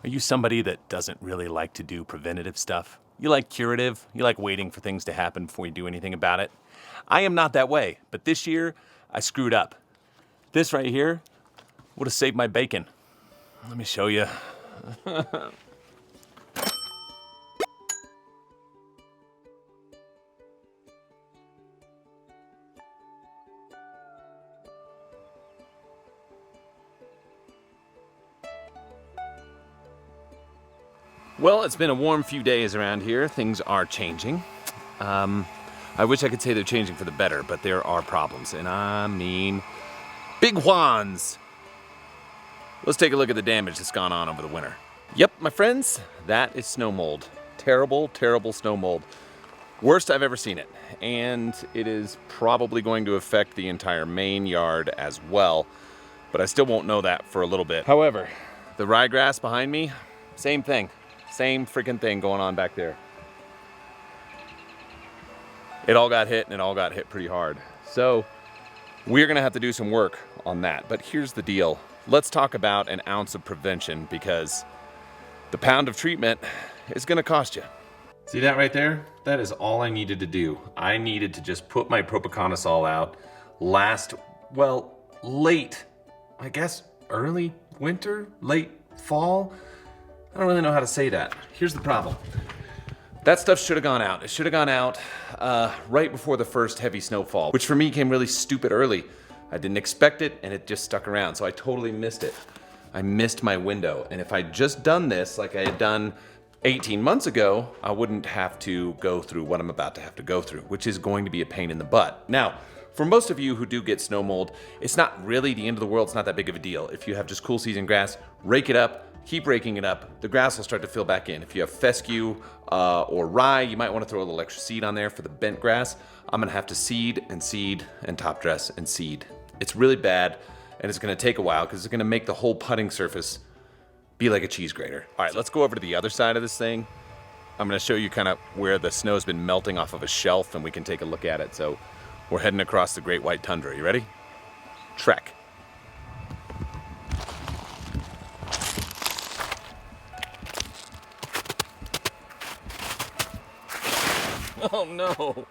Are you somebody that doesn't really like to do preventative stuff? You like curative? You like waiting for things to happen before you do anything about it? I am not that way, but this year I screwed up. This right here would have saved my bacon. Let me show you. Well, it's been a warm few days around here. Things are changing. I wish I could say they're changing for the better, but there are problems, and I mean big ones. Let's take a look at the damage that's gone on over the winter. Yep, my friends, that is snow mold. Terrible, terrible snow mold. Worst I've ever seen it, and it is probably going to affect the entire main yard as well, but I still won't know that for a little bit. However, the ryegrass behind me, same thing. Same freaking thing going on back there. It all got hit, and it all got hit pretty hard. So we're gonna have to do some work on that. But here's the deal. Let's talk about an ounce of prevention, because the pound of treatment is gonna cost you. See that right there? That is all I needed to do. I needed to just put my propoconosol out late, I guess early winter, late fall. I don't really know how to say that. Here's the problem. That stuff should have gone out. It should have gone out right before the first heavy snowfall, which for me came really stupid early. I didn't expect it, and it just stuck around, so I totally missed it. I missed my window, and if I'd just done this like I had done 18 months ago, I wouldn't have to go through what I'm about to have to go through, which is going to be a pain in the butt. Now, for most of you who do get snow mold, it's not really the end of the world. It's not that big of a deal. If you have just cool season grass, rake it up, keep raking it up. The grass will start to fill back in. If you have fescue or rye, you might want to throw a little extra seed on there for the bent grass. I'm gonna have to seed and top dress and seed. It's really bad, and it's gonna take a while because it's gonna make the whole putting surface be like a cheese grater. All right, let's go over to the other side of this thing. I'm gonna show you kind of where the snow's been melting off of a shelf, and we can take a look at it. So we're heading across the Great White Tundra. You ready? Trek. Oh no!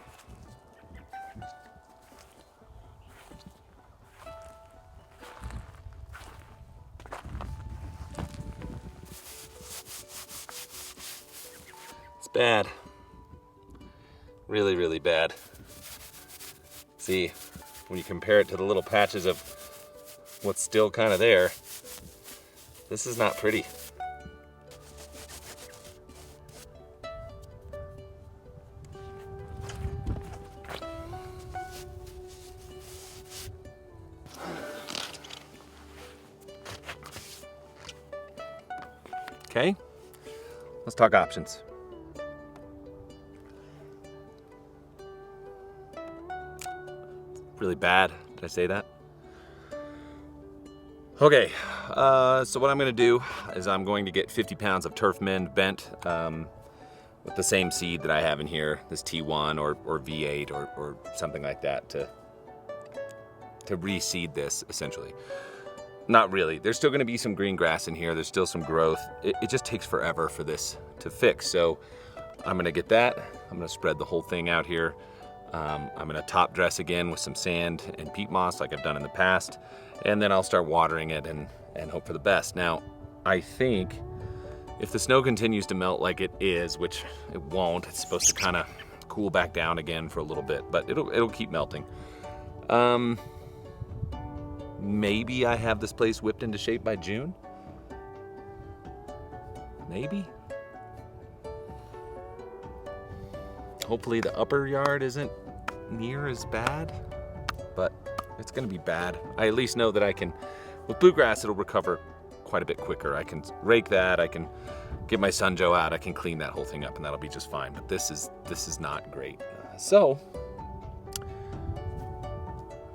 It's bad. Really, really bad. See, when you compare it to the little patches of what's still kind of there, this is not pretty. Okay, let's talk options. Really bad. Did I say that? Okay, so what I'm gonna do is I'm going to get 50 pounds of turf mend bent with the same seed that I have in here, this T1 or V8 or something like that to reseed this essentially. Not really. There's still gonna be some green grass in here. There's still some growth. It just takes forever for this to fix. So I'm gonna get that. I'm gonna spread the whole thing out here. I'm gonna top dress again with some sand and peat moss like I've done in the past. And then I'll start watering it and hope for the best. Now, I think if the snow continues to melt like it is, which it won't, it's supposed to kind of cool back down again for a little bit, but it'll keep melting. Maybe I have this place whipped into shape by June. Maybe. Hopefully the upper yard isn't near as bad, but it's gonna be bad. I at least know that I can, with bluegrass, it'll recover quite a bit quicker. I can rake that, I can get my Sunjoe out, I can clean that whole thing up, and that'll be just fine. But this is not great. So,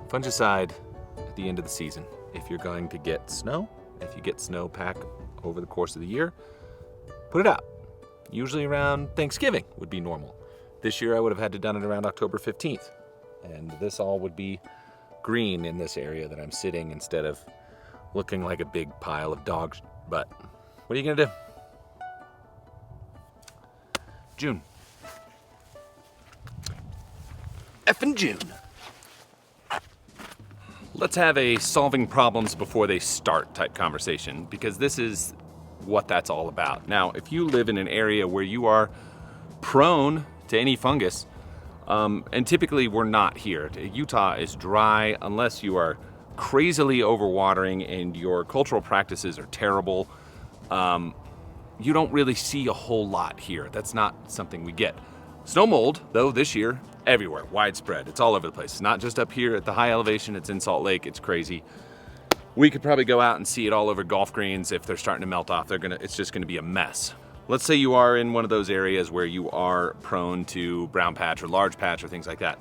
fungicide at the end of the season. If you're going to get snow, if you get snowpack over the course of the year, put it out. Usually around Thanksgiving would be normal. This year I would have had to done it around October 15th. And this all would be green in this area that I'm sitting instead of looking like a big pile of dog butt. What are you gonna do? June. Effing June. Let's have a solving problems before they start type conversation, because this is what that's all about. Now, if you live in an area where you are prone to any fungus, and typically we're not here. Utah is dry unless you are crazily overwatering and your cultural practices are terrible. You don't really see a whole lot here. That's not something we get. Snow mold, though, this year, everywhere, widespread. It's all over the place. It's not just up here at the high elevation. It's in Salt Lake. It's crazy. We could probably go out and see it all over golf greens. If they're starting to melt off, it's just gonna be a mess. Let's say you are in one of those areas where you are prone to brown patch or large patch or things like that.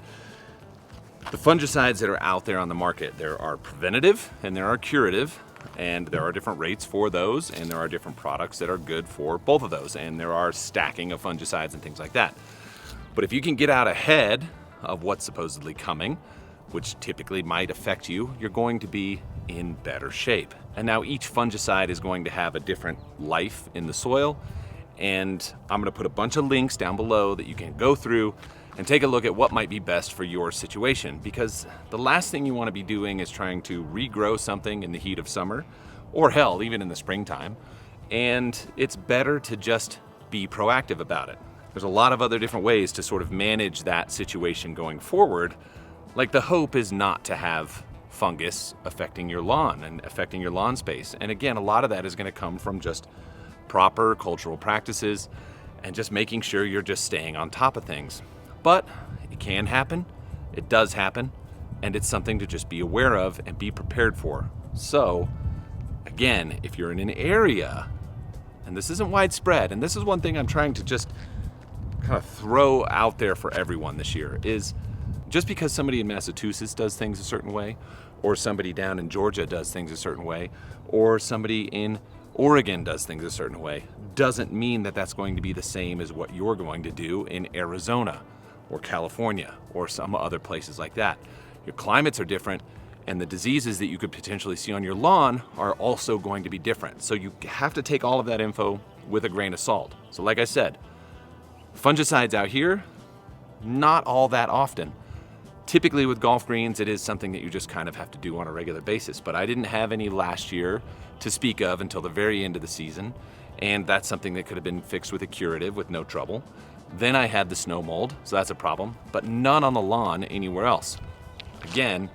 The fungicides that are out there on the market, there are preventative and there are curative, and there are different rates for those, and there are different products that are good for both of those, and there are stacking of fungicides and things like that. But if you can get out ahead of what's supposedly coming, which typically might affect you, you're going to be in better shape. And now each fungicide is going to have a different life in the soil, and I'm gonna put a bunch of links down below that you can go through and take a look at what might be best for your situation, because the last thing you wanna be doing is trying to regrow something in the heat of summer, or hell, even in the springtime, and it's better to just be proactive about it. There's a lot of other different ways to sort of manage that situation going forward. Like, the hope is not to have fungus affecting your lawn and affecting your lawn space. And again, a lot of that is gonna come from just proper cultural practices and just making sure you're just staying on top of things. But it can happen, it does happen, and it's something to just be aware of and be prepared for. So again, if you're in an area, and this isn't widespread, and this is one thing I'm trying to just kind of throw out there for everyone this year, is just because somebody in Massachusetts does things a certain way, or somebody down in Georgia does things a certain way, or somebody in Oregon does things a certain way, doesn't mean that that's going to be the same as what you're going to do in Arizona or California or some other places like that. Your climates are different, and the diseases that you could potentially see on your lawn are also going to be different. So you have to take all of that info with a grain of salt. So like I said, fungicides out here, not all that often. Typically with golf greens, it is something that you just kind of have to do on a regular basis, but I didn't have any last year to speak of until the very end of the season, and that's something that could have been fixed with a curative with no trouble. Then I had the snow mold, so that's a problem, but none on the lawn anywhere else. Again,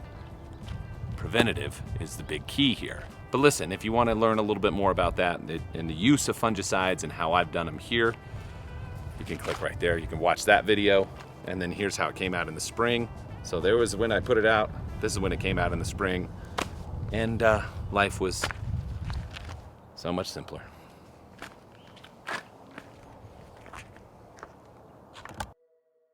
preventative is the big key here. But listen, if you want to learn a little bit more about that and the use of fungicides and how I've done them here, you can click right there. You can watch that video, and then here's how it came out in the spring. So there was when I put it out. This is when it came out in the spring, and life was so much simpler.